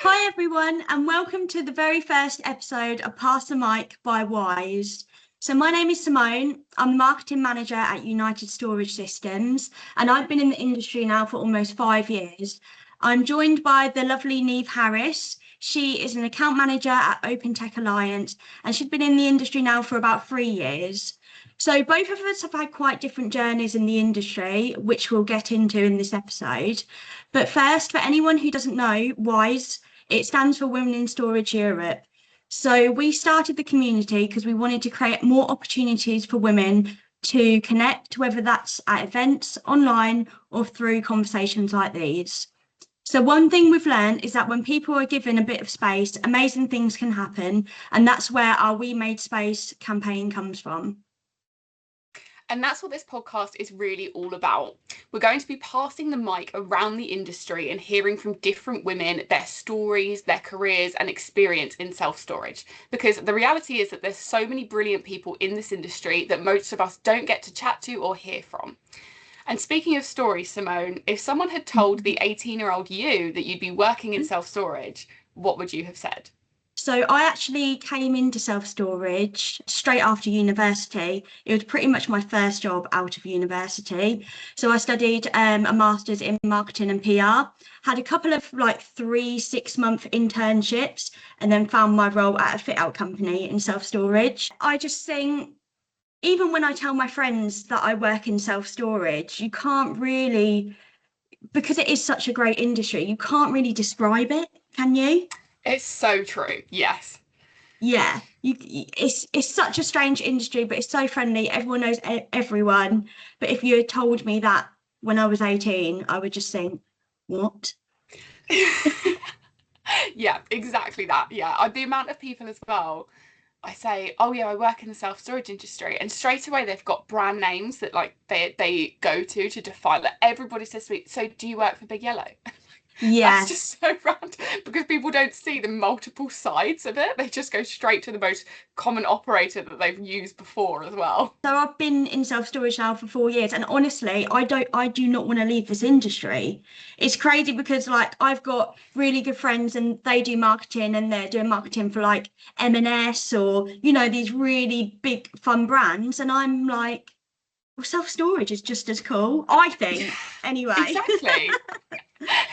Hi everyone, and welcome to the very first episode of Pass the Mic by Wise. So my name is Simone. I'm the marketing manager at United Storage Systems, and I've been in the industry now for almost 5 years. I'm joined by the lovely Neve Harris. She is an account manager at OpenTech Alliance, and she's been in the industry now for about 3 years. So both of us have had quite different journeys in the industry, which we'll get into in this episode. But first, for anyone who doesn't know, WISE, it stands for Women in Storage Europe. So we started the community because we wanted to create more opportunities for women to connect, whether that's at events, online, or through conversations like these. So one thing we've learned is that when people are given a bit of space, amazing things can happen. And that's where our We Made Space campaign comes from. And that's what this podcast is really all about. We're going to be passing the mic around the industry and hearing from different women, their stories, their careers and experience in self-storage. Because the reality is that there's so many brilliant people in this industry that most of us don't get to chat to or hear from. And speaking of stories, Simone, if someone had told the 18-year-old you that you'd be working in self-storage, what would you have said? So I actually came into self-storage straight after university. It was pretty much my first job out of university. So I studied a master's in marketing and PR, had a couple of 3 6-month internships, and then found my role at a fit-out company in self-storage. I just think, even when I tell my friends that I work in self-storage, you can't really, because it is such a great industry, you can't really describe it, can you? It's so true. Yes. Yeah, it's such a strange industry, but it's so friendly. Everyone knows everyone. But if you had told me that when I was 18, I would just think, what? Yeah, exactly that. Yeah, the amount of people as well. I say, oh yeah, I work in the self-storage industry, and straight away they've got brand names that they go to define that. Everybody says to me, so do you work for Big Yellow? Yeah. That's just so random because people don't see the multiple sides of it. They just go straight to the most common operator that they've used before as well. So I've been in self-storage now for 4 years, and honestly, I do not want to leave this industry. It's crazy because I've got really good friends and they do marketing and they're doing marketing for M&S or these really big fun brands, and I'm like, well, self-storage is just as cool, I think, anyway. Exactly.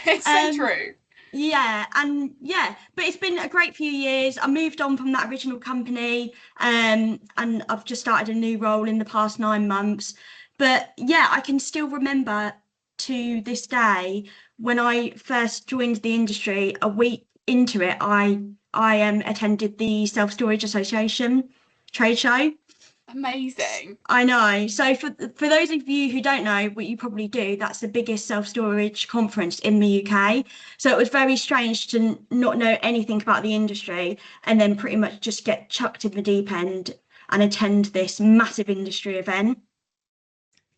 It's so true. But it's been a great few years. I moved on from that original company, and I've just started a new role in the past 9 months. But yeah, I can still remember to this day when I first joined the industry. A week into it, I attended the Self Storage Association trade show. Amazing. I know. So for those of you who don't know, what you probably do, that's the biggest self-storage conference in the UK. So it was very strange to not know anything about the industry and then pretty much just get chucked in the deep end and attend this massive industry event.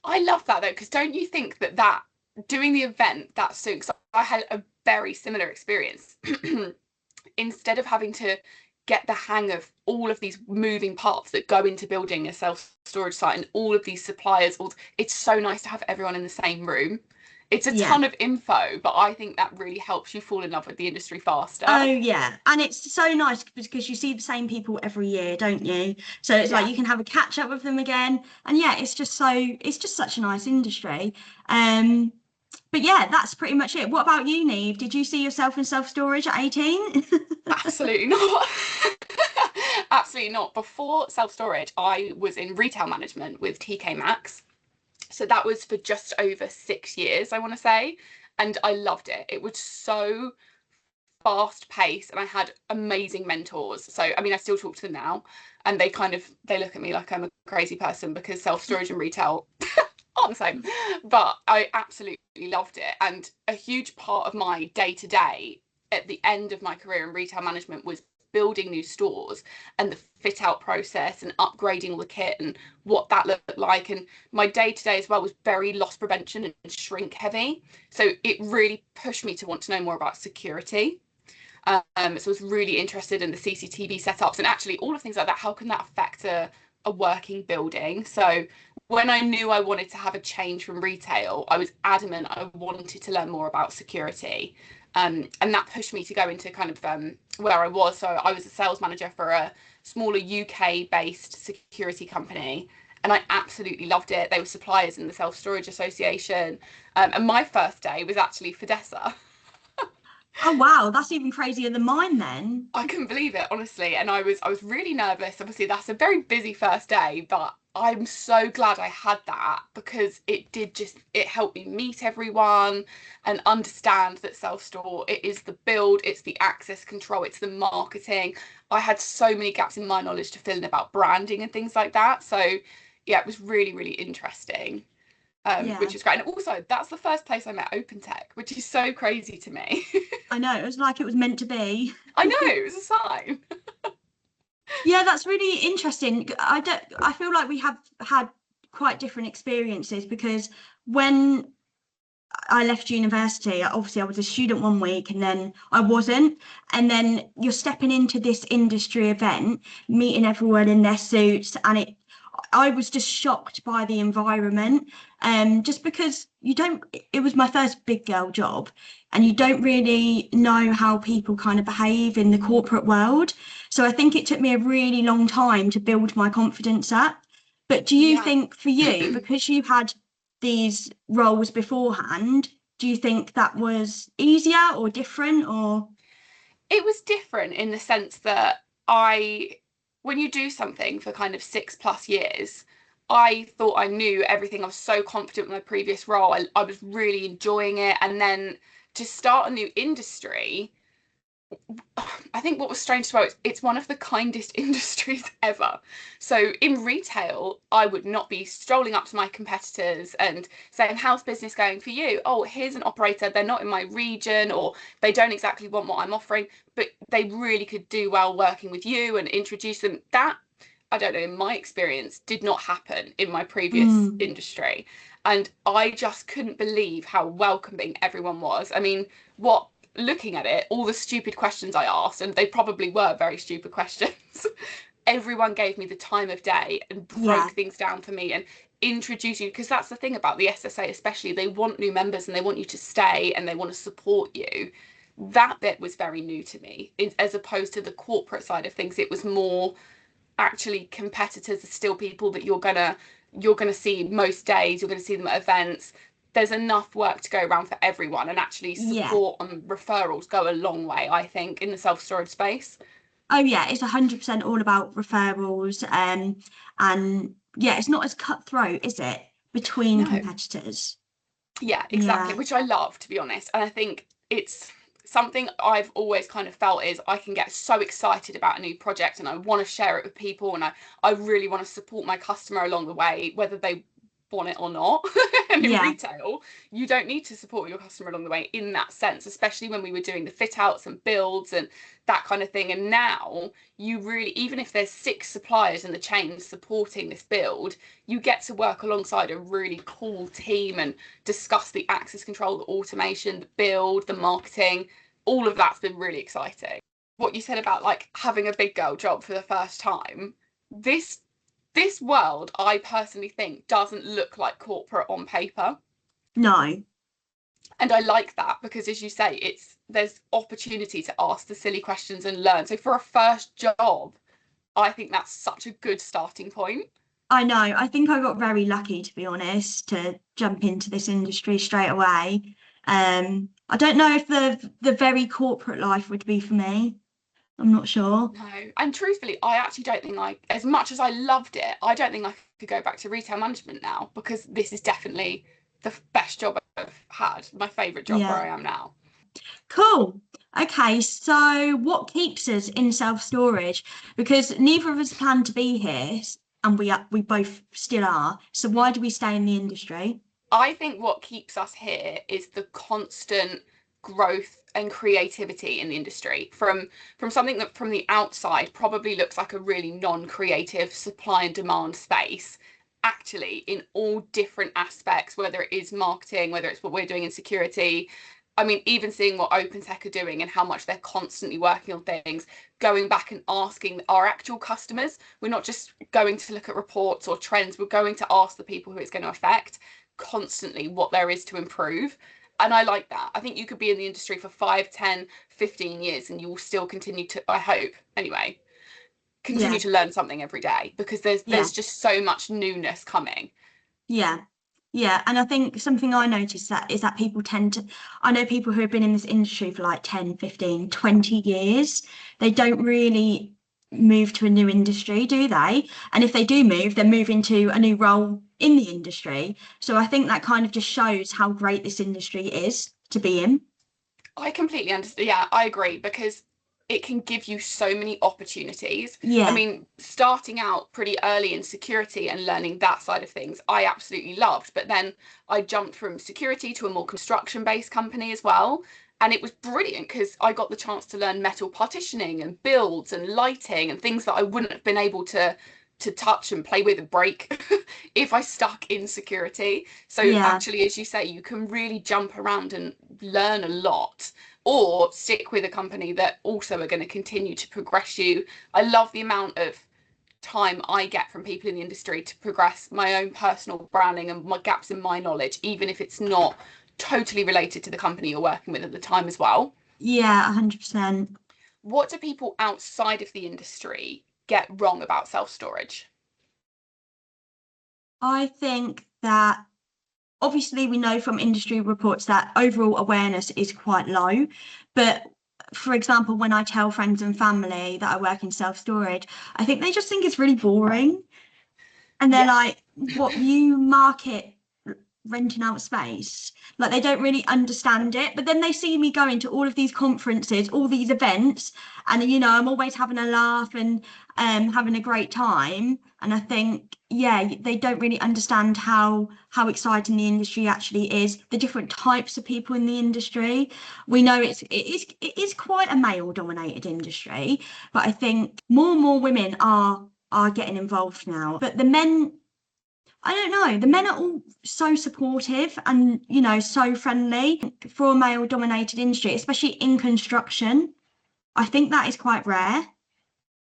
I love that though, because don't you think that doing the event, that's so, because I had a very similar experience. Instead of having to get the hang of all of these moving parts that go into building a self-storage site and all of these suppliers, it's so nice to have everyone in the same room. It's a ton of info, but I think that really helps you fall in love with the industry faster. Oh yeah, and it's so nice because you see the same people every year, don't you? So it's like you can have a catch up with them again, and yeah, it's just such a nice industry. But yeah, that's pretty much it. What about you, Neve? Did you see yourself in self-storage at 18? Absolutely not. Absolutely not. Before self-storage, I was in retail management with TK Maxx. So that was for just over 6 years, I want to say. And I loved it. It was so fast paced and I had amazing mentors. So, I mean, I still talk to them now and they look at me like I'm a crazy person because self-storage and retail aren't the same. But I absolutely loved it. And a huge part of my day-to-day at the end of my career in retail management was building new stores and the fit out process and upgrading all the kit and what that looked like. And my day-to-day as well was very loss prevention and shrink heavy. So it really pushed me to want to know more about security. So I was really interested in the CCTV setups and actually all of things like that. How can that affect a working building? So when I knew I wanted to have a change from retail, I was adamant I wanted to learn more about security. And that pushed me to go into kind of where I was. So I was a sales manager for a smaller UK based security company, and I absolutely loved it. They were suppliers in the Self Storage Association, and my first day was actually Fidessa. Oh wow, that's even crazier than mine then. I couldn't believe it, honestly, and I was really nervous. Obviously, that's a very busy first day, but I'm so glad I had that because it helped me meet everyone and understand that self-store, it is the build, it's the access control, it's the marketing. I had so many gaps in my knowledge to fill in about branding and things like that. So yeah, it was really, really interesting. Yeah, Which is great. And also, that's the first place I met OpenTech, which is so crazy to me. I know, it was like it was meant to be. I know, it was a sign. Yeah, that's really interesting. I feel like we have had quite different experiences because when I left university, obviously I was a student one week and then I wasn't. And then you're stepping into this industry event, meeting everyone in their suits, and I was just shocked by the environment. Just because it was my first big girl job, and you don't really know how people kind of behave in the corporate world. So I think it took me a really long time to build my confidence up. But do you Yeah. think for you, because you had these roles beforehand, do you think that was easier or different or? It was different in the sense that when you do something for kind of 6+ years, I thought I knew everything. I was so confident with my previous role. I was really enjoying it. And then to start a new industry, I think what was strange about it's one of the kindest industries ever. So in retail, I would not be strolling up to my competitors and saying, "How's business going for you? Oh, here's an operator. They're not in my region, or they don't exactly want what I'm offering, but they really could do well working with you and introduce them." That, I don't know, in my experience, did not happen in my previous industry. And I just couldn't believe how welcoming everyone was. I mean, what looking at it, all the stupid questions I asked, and they probably were very stupid questions, everyone gave me the time of day and Yeah, broke things down for me and introduced you, because that's the thing about the SSA, especially, they want new members and they want you to stay and they want to support you. That bit was very new to me, as opposed to the corporate side of things. It was more actually competitors are still people that you're gonna see most days, you're gonna see them at events. There's enough work to go around for everyone, and actually yeah. support and referrals go a long way, I think, in the self-storage space. Oh yeah, it's 100% all about referrals. And yeah, it's not as cutthroat, is it, between No. competitors? Yeah, exactly, Yeah, which I love, to be honest. And I think it's something I've always kind of felt is I can get so excited about a new project and I want to share it with people, and I really want to support my customer along the way, whether they want it or not. And in yeah, retail, you don't need to support your customer along the way in that sense, especially when we were doing the fit outs and builds and that kind of thing. And now you really, even if there's 6 suppliers in the chain supporting this build, you get to work alongside a really cool team and discuss the access control, the automation, the build, the marketing. All of that's been really exciting. What you said about like having a big girl job for the first time, this world, I personally think, doesn't look like corporate on paper. no. And I like that because, as you say, there's opportunity to ask the silly questions and learn. So for a first job, I think that's such a good starting point. I know. I think I got very lucky, to be honest, to jump into this industry straight away. I don't know if the very corporate life would be for me. I'm not sure. No, and truthfully, I actually don't think as much as I loved it, I don't think I could go back to retail management now, because this is definitely the best job I've had, my favourite job where Yeah. I am now. Cool. Okay, so what keeps us in self-storage? Because neither of us plan to be here, and we both still are. So why do we stay in the industry? I think what keeps us here is the constant growth and creativity in the industry, from something that from the outside probably looks like a really non-creative supply and demand space. Actually, in all different aspects, whether it is marketing, whether it's what we're doing in security, I mean, even seeing what OpenTech are doing and how much they're constantly working on things, going back and asking our actual customers. We're not just going to look at reports or trends, we're going to ask the people who it's going to affect constantly what there is to improve. And I like that. I think you could be in the industry for 5, 10, 15 years and you will still continue to, I hope anyway, continue Yeah, to learn something every day, because yeah, there's just so much newness coming. yeah. Yeah, and I think something I noticed that is that people tend to, I know people who have been in this industry for like 10, 15, 20 years, they don't really move to a new industry, do they? And if they do move, they move into a new role in the industry. So I think that kind of just shows how great this industry is to be in. I completely understand. Yeah, I agree, because it can give you so many opportunities. I Yeah, mean, starting out pretty early in security and learning that side of things, I absolutely loved. But then I jumped from security to a more construction-based company as well. And it was brilliant because I got the chance to learn metal partitioning and builds and lighting and things that I wouldn't have been able to touch and play with and break if I stuck in security. So yeah. actually, as you say, you can really jump around and learn a lot, or stick with a company that also are going to continue to progress you. I love the amount of time I get from people in the industry to progress my own personal branding and my gaps in my knowledge, even if it's not totally related to the company you're working with at the time as well. Yeah, 100%. What do people outside of the industry get wrong about self-storage? I think that obviously we know from industry reports that overall awareness is quite low. But for example, when I tell friends and family that I work in self-storage, I think they just think it's really boring. And they're Yes. like, what, you market renting out space? Like they don't really understand it. But then they see me going to all of these conferences, all these events, and I'm always having a laugh and having a great time. And I think, yeah, they don't really understand how exciting the industry actually is, the different types of people in the industry. We know it is quite a male dominated industry, but I think more and more women are getting involved now. But the men, I don't know. The men are all so supportive and, so friendly for a male dominated industry, especially in construction. I think that is quite rare.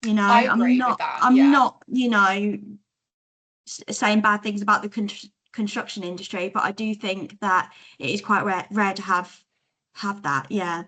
I I'm agree with not, that. I'm Yeah. not, saying bad things about the construction industry, but I do think that it is quite rare to have that. Yeah.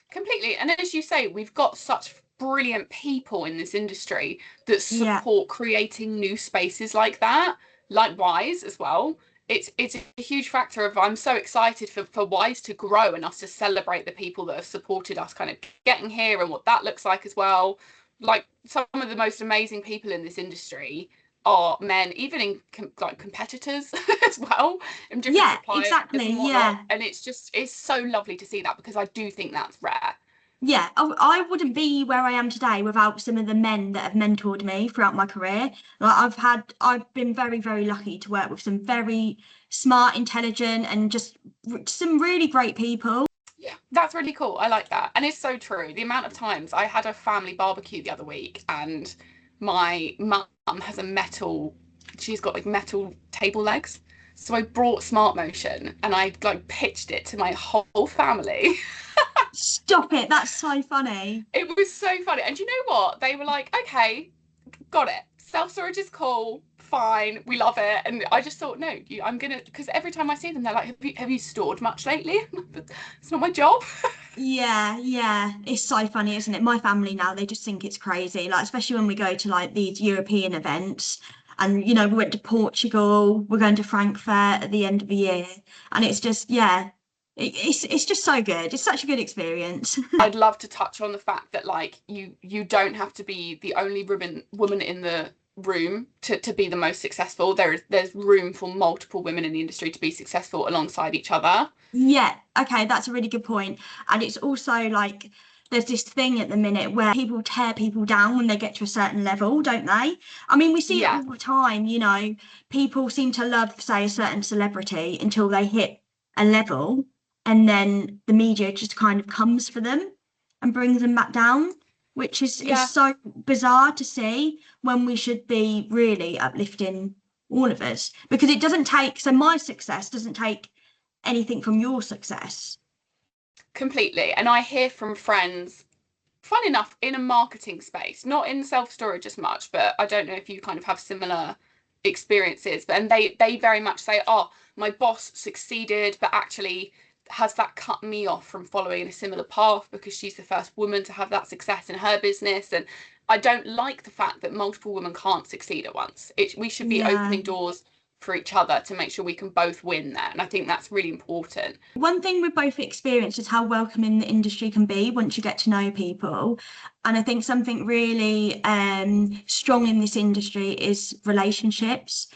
Completely. And as you say, we've got such brilliant people in this industry that Yeah. support creating new spaces like that, like Wise as well. It's a huge factor of, I'm so excited for Wise to grow and us to celebrate the people that have supported us kind of getting here and what that looks like as well. Like some of the most amazing people in this industry are men, even in like competitors as well, and different Yeah, suppliers exactly. and whatnot. Yeah. And it's so lovely to see that, because I do think that's rare. Yeah, I wouldn't be where I am today without some of the men that have mentored me throughout my career. Like I've been very, very lucky to work with some very smart, intelligent, and just some really great people. Yeah, that's really cool. I like that. And it's so true. The amount of times I had a family barbecue the other week, and my mum has a metal, she's got like metal table legs. So I brought Smart Motion and I like pitched it to my whole family. Stop it, that's so funny. It was so funny. And you know what? They were like, okay, got it. Self storage is cool. Fine. We love it. And I just thought, no, I'm going to, because every time I see them, they're like, have you stored much lately? It's not my job. Yeah, yeah, it's so funny, isn't it? My family now, they just think it's crazy. Like, especially when we go to like these European events. And we went to Portugal, we're going to Frankfurt at the end of the year. And it's just, yeah, it's just so good. It's such a good experience. I'd love to touch on the fact that like you don't have to be the only woman in the room to be the most successful. There's room for multiple women in the industry to be successful alongside each other. Yeah, okay, that's a really good point. And it's also like there's this thing at the minute where people tear people down when they get to a certain level, don't they? I mean, we see it Yeah, all the time, people seem to love, say, a certain celebrity until they hit a level, and then the media just kind of comes for them and brings them back down, which is yeah. so bizarre to see when we should be really uplifting all of us because it doesn't take, so my success doesn't take anything from your success. Completely. And I hear from friends, fun enough, in a marketing space, not in self-storage as much, but I don't know if you kind of have similar experiences. And they very much say, oh, my boss succeeded, but actually has that cut me off from following a similar path because she's the first woman to have that success in her business? And I don't like the fact that multiple women can't succeed at once. We should be opening doors for each other to make sure we can both win there. And I think that's really important. One thing we've both experienced is how welcoming the industry can be once you get to know people. And I think something really strong in this industry is relationships.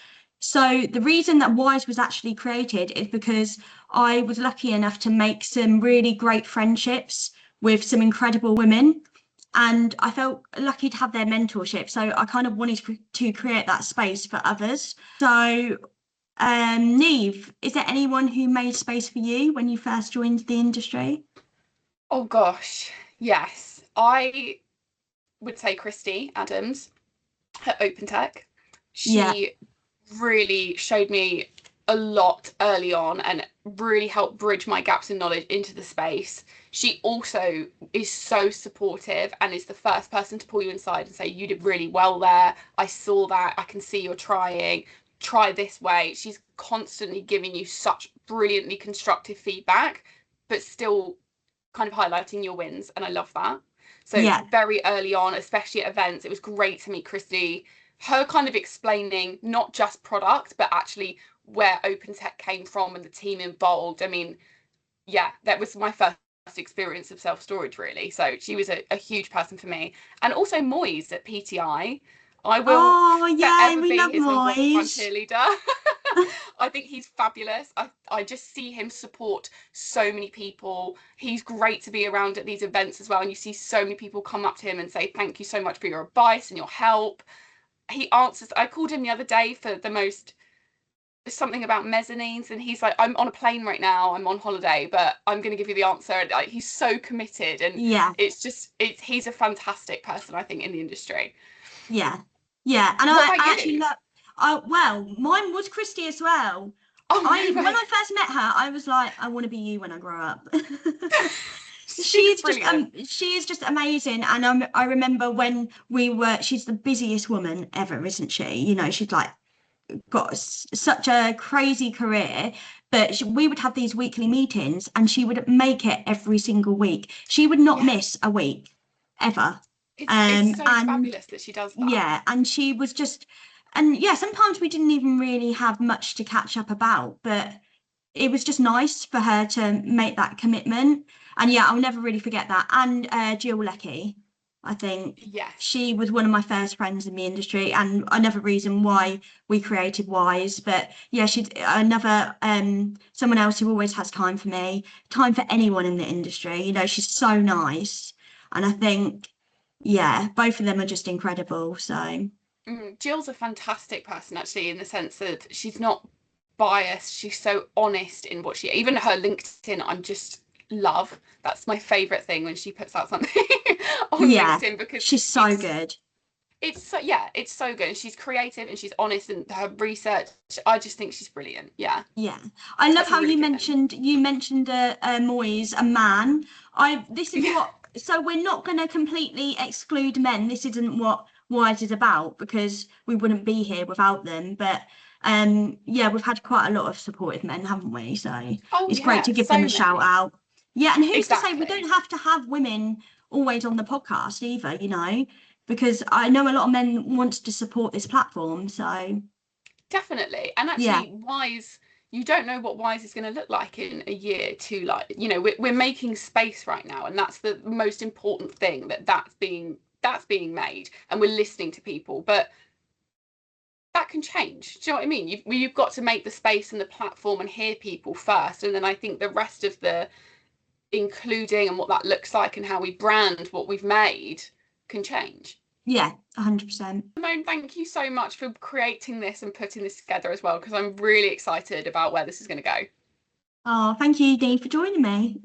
So the reason that Wise was actually created is because I was lucky enough to make some really great friendships with some incredible women. And I felt lucky to have their mentorship. So I kind of wanted to create that space for others. So Neve, is there anyone who made space for you when you first joined the industry? Oh gosh, yes. I would say Christy Adams at OpenTech. She really showed me a lot early on and really helped bridge my gaps in knowledge into the space. She also is so supportive and is the first person to pull you inside and say, you did really well there. I saw that. I can see you're trying. Try this way. She's constantly giving you such brilliantly constructive feedback, but still kind of highlighting your wins. And I love that. So very early on, especially at events, it was great to meet Christy. Her kind of explaining not just product, but actually where OpenTech came from and the team involved. I mean, yeah, that was my first experience of self-storage, really. So she was a huge person for me. And also Moyes at PTI. I will forever be his number one cheerleader. I think he's fabulous. I just see him support so many people. He's great to be around at these events as well. And you see so many people come up to him and say, thank you so much for your advice and your help. He answers. I called him the other day for something about mezzanines, and he's like, I'm on a plane right now, I'm on holiday, but I'm going to give you the answer. And like, he's so committed, and he's a fantastic person, I think, in the industry. And I actually love mine was Christy as well. When I first met her, I was like, I want to be you when I grow up. She is just amazing. And I remember when she's the busiest woman ever, isn't she? You know, she's like got such a crazy career, but we would have these weekly meetings and she would make it every single week. She would not miss a week ever. It's so fabulous that she does that. Yeah, and she was just, sometimes we didn't even really have much to catch up about, but it was just nice for her to make that commitment. And I'll never really forget that. And Jill Leckie, I think she was one of my first friends in the industry and another reason why we created Wise. But she's another someone else who always has time for me, time for anyone in the industry. You know, she's so nice. And I think, both of them are just incredible. So Jill's a fantastic person, actually, in the sense that she's not biased. She's so honest in what even her LinkedIn, I'm just love. That's my favorite thing when she puts out something on LinkedIn, because she's so good. It's so good. She's creative and she's honest, and her research, I just think she's brilliant. I love how you mentioned Moyes, a man. So we're not going to completely exclude men. This isn't what Wise is about, because we wouldn't be here without them. But we've had quite a lot of supportive men, haven't we? So it's great to give them a shout out. And who's to say we don't have to have women always on the podcast either, you know, because I know a lot of men want to support this platform. So definitely. And actually Wise, you don't know what Wise is going to look like in a year, two, like, you know, we're making space right now, and that's the most important thing, that's being made, and we're listening to people. But that can change. Do you know what I mean? You've got to make the space and the platform and hear people first, and then I think the rest of the including and what that looks like and how we brand what we've made can change. 100%. Simone, thank you so much for creating this and putting this together as well, because I'm really excited about where this is going to go. Oh, thank you, Dee, for joining me.